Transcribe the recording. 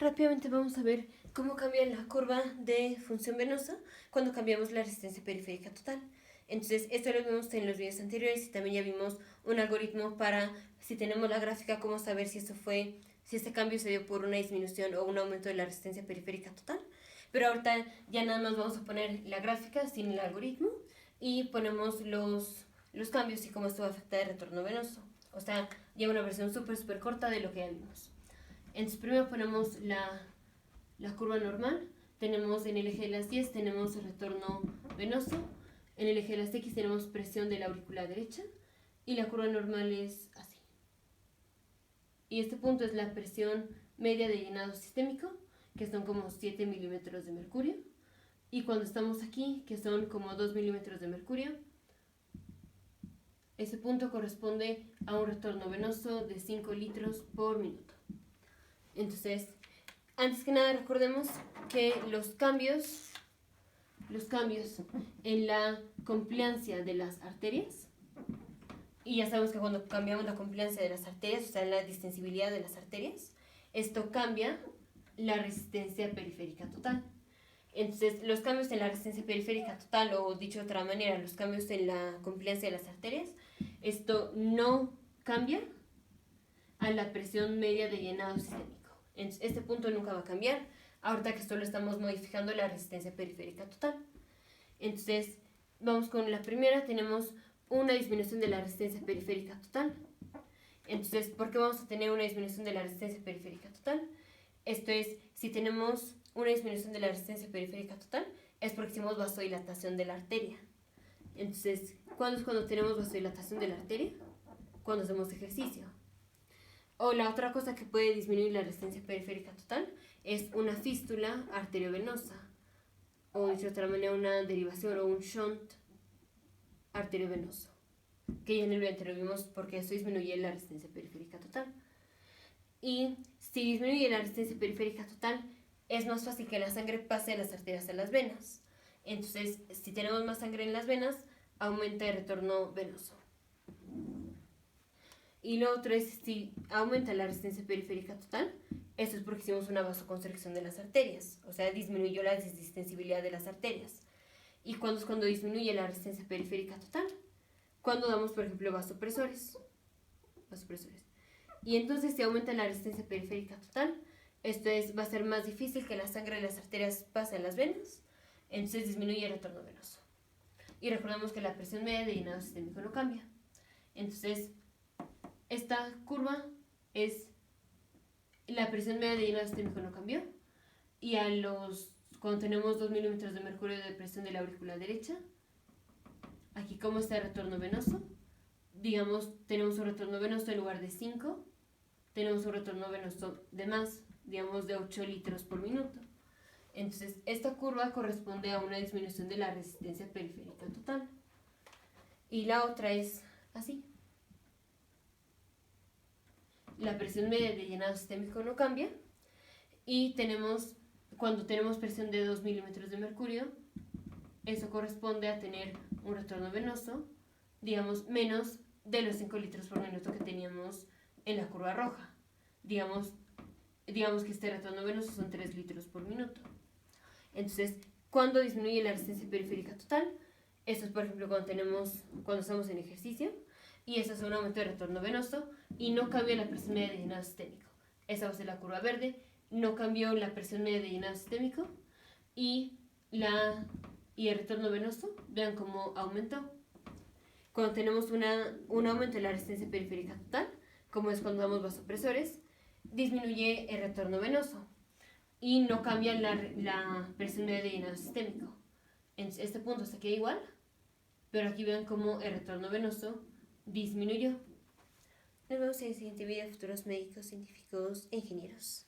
Rápidamente vamos a ver cómo cambia la curva de función venosa cuando cambiamos la resistencia periférica total. Entonces, esto lo vimos en los videos anteriores y también ya vimos un algoritmo para, si tenemos la gráfica, cómo saber si este cambio se dio por una disminución o un aumento de la resistencia periférica total. Pero ahorita ya nada más vamos a poner la gráfica sin el algoritmo y ponemos los cambios y cómo esto va a afectar el retorno venoso. O sea, ya una versión súper corta de lo que ya vimos. Entonces primero ponemos la curva normal. Tenemos en el eje de las 10 tenemos el retorno venoso. En el eje de las X tenemos presión de la aurícula derecha. Y la curva normal es así. Y este punto es la presión media de llenado sistémico, que son como 7 milímetros de mercurio. Y cuando estamos aquí, que son como 2 milímetros de mercurio, ese punto corresponde a un retorno venoso de 5 litros por minuto. Entonces, antes que nada recordemos que los cambios en la compliancia de las arterias, y ya sabemos que cuando cambiamos la compliancia de las arterias, o sea, la distensibilidad de las arterias, esto cambia la resistencia periférica total. Entonces, los cambios en la resistencia periférica total, o dicho de otra manera, los cambios en la compliancia de las arterias, esto no cambia a la presión media de llenado sistémico. Entonces, este punto nunca va a cambiar, ahorita que solo estamos modificando la resistencia periférica total. Entonces, vamos con la primera, tenemos una disminución de la resistencia periférica total. Entonces, ¿por qué vamos a tener una disminución de la resistencia periférica total? Esto es, si tenemos una disminución de la resistencia periférica total, es porque hicimos vasodilatación de la arteria. Entonces, ¿cuándo es cuando tenemos vasodilatación de la arteria? Cuando hacemos ejercicio. O la otra cosa que puede disminuir la resistencia periférica total es una fístula arteriovenosa, o de otra manera una derivación o un shunt arteriovenoso, que ya en el video anterior vimos porque eso disminuye la resistencia periférica total. Y si disminuye la resistencia periférica total, es más fácil que la sangre pase de las arterias a las venas. Entonces, si tenemos más sangre en las venas, aumenta el retorno venoso. Y lo otro es si aumenta la resistencia periférica total, eso es porque hicimos una vasoconstricción de las arterias, o sea, disminuyó la distensibilidad de las arterias. ¿Y cuándo es cuando disminuye la resistencia periférica total? Cuando damos, por ejemplo, vasopresores. Y entonces, si aumenta la resistencia periférica total, esto es, va a ser más difícil que la sangre de las arterias pase a las venas, entonces disminuye el retorno venoso. Y recordemos que la presión media de llenado sistémico no cambia. Entonces, esta curva es la presión media de llenado sistémico no cambió. Y cuando tenemos 2 milímetros de mercurio de presión de la aurícula derecha, aquí como está el retorno venoso, digamos, tenemos un retorno venoso en lugar de 5, tenemos un retorno venoso de más, digamos de 8 litros por minuto. Entonces, esta curva corresponde a una disminución de la resistencia periférica total. Y la otra es así. La presión media de llenado sistémico no cambia. Y cuando tenemos presión de 2 milímetros de mercurio, eso corresponde a tener un retorno venoso, digamos, menos de los 5 litros por minuto que teníamos en la curva roja. Digamos que este retorno venoso son 3 litros por minuto. Entonces, ¿cuándo disminuye la resistencia periférica total? Esto es, por ejemplo, cuando estamos en ejercicio, y eso es un aumento de retorno venoso, y no cambia la presión media de llenado sistémico. Esa va a ser la curva verde, no cambió la presión media de llenado sistémico, y el retorno venoso, vean cómo aumentó. Cuando tenemos un aumento de la resistencia periférica total, como es cuando damos vasopresores, disminuye el retorno venoso y no cambia la presión media de llenado sistémico. En este punto se queda igual, pero aquí vean cómo el retorno venoso disminuyó. Nos vemos en el siguiente video, futuros médicos, científicos e ingenieros.